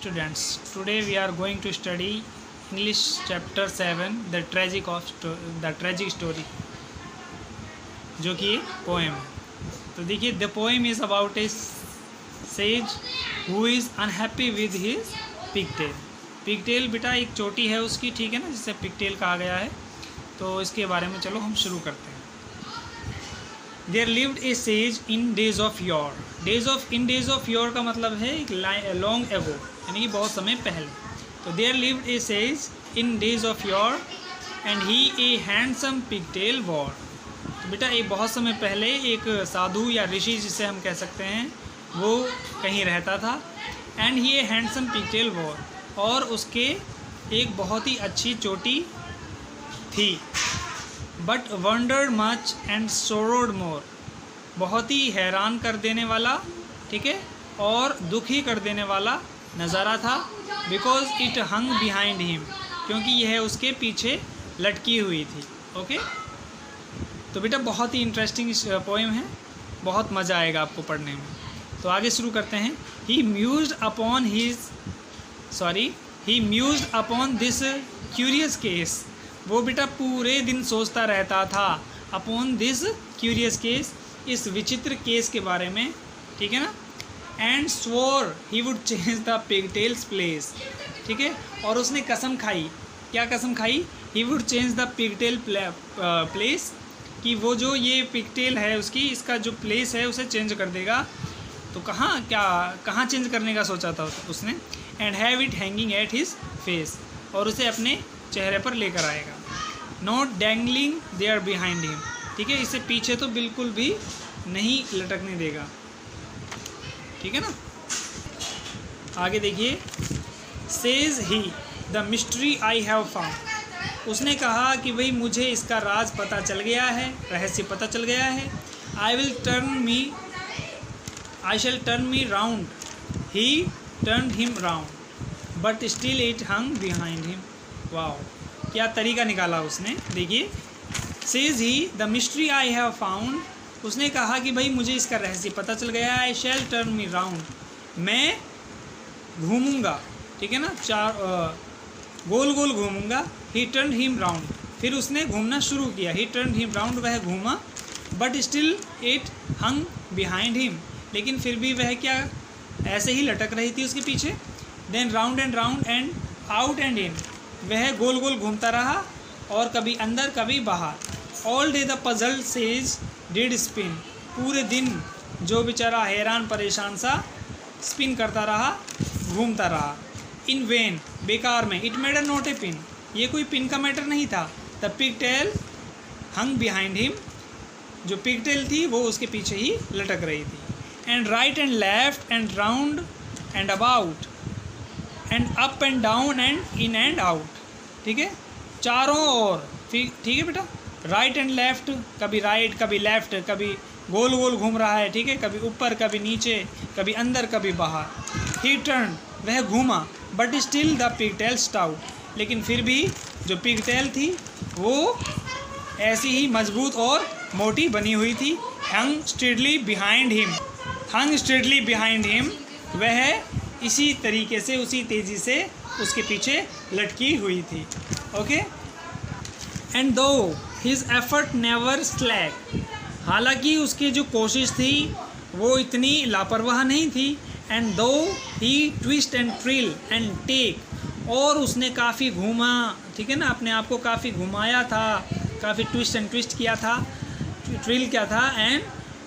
students, today we are going to study English chapter 7 the tragic story, जो कि एक poem है। तो देखिए, the poem is about A says who is unhappy with his pigtail. Pigtail बेटा एक चोटी है उसकी, ठीक है ना, जिसे पिगटेल कहा गया है। तो इसके बारे में चलो हम शुरू करते हैं। There lived a sage in days of yore. In days of yore का मतलब है लॉन्ग एगो, यानी कि बहुत समय पहले। तो there lived a sage in days of yore and he a handsome pigtail wore. तो बेटा एक बहुत समय पहले एक साधु या ऋषि जिसे हम कह सकते हैं, वो कहीं रहता था। And he a handsome pigtail war, और उसके एक बहुत ही अच्छी चोटी थी। बट वंडर्ड मच एंड सोरोड मोर, बहुत ही हैरान कर देने वाला, ठीक है, और दुखी कर देने वाला नज़ारा था। Because it hung behind him, क्योंकि यह उसके पीछे लटकी हुई थी। ओके, तो बेटा बहुत ही इंटरेस्टिंग पोएम है, बहुत मज़ा आएगा आपको पढ़ने में। तो आगे शुरू करते हैं। ही म्यूज्ड अपॉन दिस क्यूरियस केस। वो बेटा पूरे दिन सोचता रहता था अपॉन दिस क्यूरियस केस, इस विचित्र केस के बारे में, ठीक है ना। And swore he would change the pigtails place, ठीक है, और उसने कसम खाई। क्या कसम खाई? He would change the pigtail place, कि वो जो ये पिगटेल है उसकी, इसका जो प्लेस है उसे चेंज कर देगा। तो कहाँ चेंज करने का सोचा था उसने? And have it hanging at his face, और उसे अपने चेहरे पर लेकर आएगा। Not dangling there behind him, ठीक है, इसे पीछे तो बिल्कुल भी नहीं लटकने देगा, ठीक है ना। आगे देखिए। Says he the mystery I have found. उसने कहा कि भाई मुझे इसका राज पता चल गया है, रहस्य पता चल गया है। I shall turn me round. He turn him round but still it hung behind him. Wow, क्या तरीका निकाला उसने, देखिए। Says he the mystery I have found. उसने कहा कि भाई मुझे इसका रहस्य पता चल गया है। I shall turn me round, मैं घूमूंगा, ठीक है ना, गोल गोल घूमूंगा। ही टर्न हिम राउंड, फिर उसने घूमना शुरू किया। ही टर्न हिम राउंड, वह घूमा। But still it hung behind him, लेकिन फिर भी वह क्या ऐसे ही लटक रही थी उसके पीछे। Then round and out and in, वह गोल गोल घूमता रहा, और कभी अंदर कभी बाहर। All day the puzzle says did spin. पूरे दिन जो बेचारा हैरान परेशान सा स्पिन करता रहा, घूमता रहा। इन वेन, बेकार में। It matter not a pin, ये कोई पिन का मैटर नहीं था। The pigtail hung behind him, जो पिगटेल थी वो उसके पीछे ही लटक रही थी। And right and left and round and about and up and down and in and out, ठीक है, चारों ओर, ठीक है बेटा। राइट एंड लेफ्ट, कभी राइट कभी लेफ्ट, कभी गोल गोल घूम रहा है, ठीक है, कभी ऊपर कभी नीचे, कभी अंदर कभी बाहर। ही टर्न, वह घूमा। But still the pigtail stout, लेकिन फिर भी जो पिगटेल थी वो ऐसी ही मजबूत और मोटी बनी हुई थी। हंग स्ट्रेटली बिहाइंड हिम, वह इसी तरीके से, उसी तेज़ी से उसके पीछे लटकी हुई थी। ओके। एंड दो हिज एफर्ट नेवर स्लैक, हालांकि उसकी जो कोशिश थी वो इतनी लापरवाह नहीं थी। एंड दो ही ट्विस्ट एंड ट्रिल एंड टेक, और उसने काफ़ी घूमा, ठीक है ना, अपने आप को काफ़ी घुमाया था, काफ़ी ट्विस्ट किया था, ट्रिल क्या था, एंड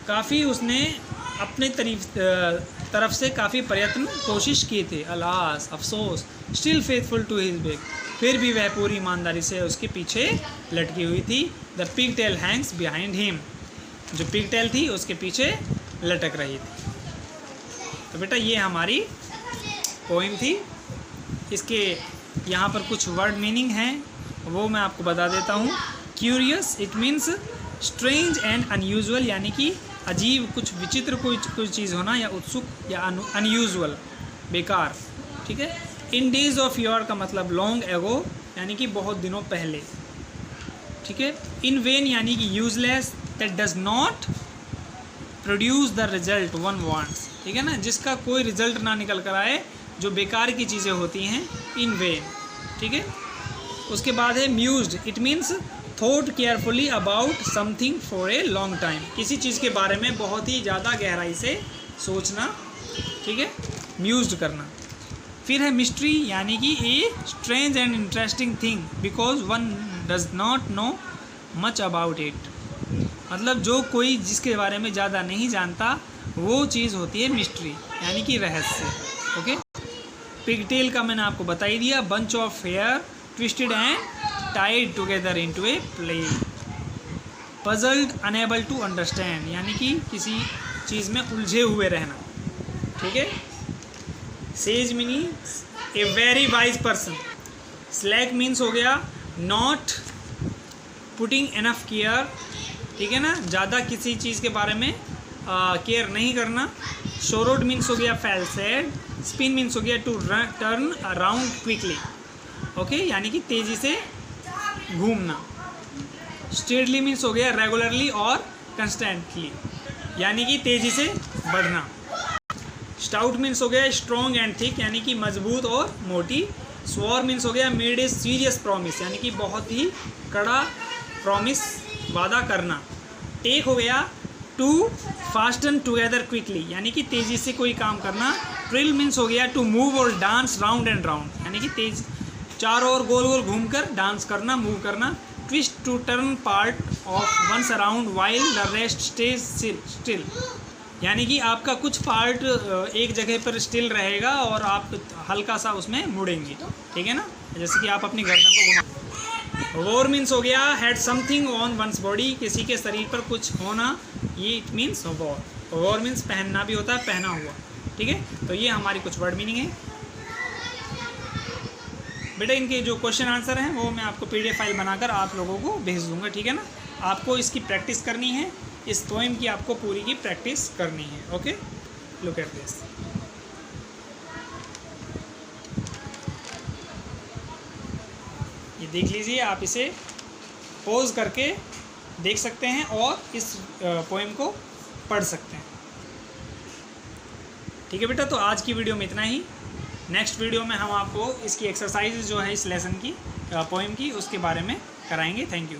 काफ़ी उसने अपने तरफ से काफ़ी प्रयत्न कोशिश किए थे। अलास, अफसोस। Still faithful to his back, फिर भी वह पूरी ईमानदारी से उसके पीछे लटकी हुई थी। The pigtail Hanks behind him, जो पिगटेल थी उसके पीछे लटक रही थी। तो बेटा ये हमारी पोइम थी। इसके यहाँ पर कुछ वर्ड मीनिंग हैं, वो मैं आपको बता देता हूँ। Curious, it means strange and unusual, यानी कि अजीब, कुछ विचित्र कोई चीज़ होना, या उत्सुक, या अनयूजुअल, बेकार, ठीक है। इन डेज ऑफ योर का मतलब लॉन्ग एगो, यानी कि बहुत दिनों पहले, ठीक है। इन वेन यानी कि useless, that does not produce the result one wants, ठीक है ना, जिसका कोई रिजल्ट ना निकल कर आए जो बेकार की चीज़ें होती हैं, इन वेन, ठीक है। उसके बाद है mused, it means thought carefully about something for a long time, किसी चीज़ के बारे में बहुत ही ज़्यादा गहराई से सोचना, ठीक है, म्यूज्ड करना। फिर है मिस्ट्री, यानी कि a strange and interesting thing because one does not know much about it, मतलब जो कोई जिसके बारे में ज़्यादा नहीं जानता वो चीज़ होती है मिस्ट्री, यानी कि रहस्य, ओके। पिगटेल का मैंने आपको बता ही दिया, bunch of hair twisted and tied together into a plait. Puzzled unable to understand, यानी कि किसी चीज़ में उलझे हुए रहना, ठीक है। Says means a very wise person. Slack means हो गया नॉट पुटिंग इनफ केयर, ठीक है ना, ज़्यादा किसी चीज़ के बारे में केयर नहीं करना। शोरोड मीन्स हो गया फैलसेड। स्पिन मीन्स हो गया to turn around quickly, okay, यानी कि तेज़ी से घूमना। स्टेडली मीन्स हो गया रेगुलरली और कंस्टेंटली, यानी कि तेज़ी से बढ़ना। स्टाउट मीन्स हो गया स्ट्रॉन्ग एंड थिक, यानी कि मजबूत और मोटी। स्वॉर मीन्स हो गया मेड ए सीरियस प्रॉमिस, यानी कि बहुत ही कड़ा प्रॉमिस, वादा करना। टेक हो गया टू फास्टन टुगेदर क्विकली, यानी कि तेज़ी से कोई काम करना। ट्रिल मीन्स हो गया टू मूव और डांस राउंड एंड राउंड, यानी कि तेज चारों ओर गोल गोल घूमकर डांस करना, मूव करना। Twist to turn part of one's around while the rest stays still, यानी कि आपका कुछ पार्ट एक जगह पर स्टिल रहेगा और आप हल्का सा उसमें मुड़ेंगे, ठीक है ना, जैसे कि आप अपनी गर्दन को घुमा। वॉर मीन्स हो गया had something on one's body, किसी के शरीर पर कुछ होना, ये it means wore. Wore means पहनना भी होता है, पहना हुआ, ठीक है। तो ये हमारी कुछ वर्ड मीनिंग है बेटा। इनके जो क्वेश्चन आंसर हैं वो मैं आपको PDF फाइल बनाकर आप लोगों को भेज दूंगा, ठीक है ना। आपको इसकी प्रैक्टिस करनी है, इस पोएम की आपको पूरी की प्रैक्टिस करनी है, ओके। लुक एट दिस, ये देख लीजिए, आप इसे पॉज करके देख सकते हैं और इस पोएम को पढ़ सकते हैं, ठीक है बेटा। तो आज की वीडियो में इतना ही। नेक्स्ट वीडियो में हम आपको इसकी एक्सरसाइज जो है इस लेसन की, पोएम की, उसके बारे में कराएंगे। Thank you.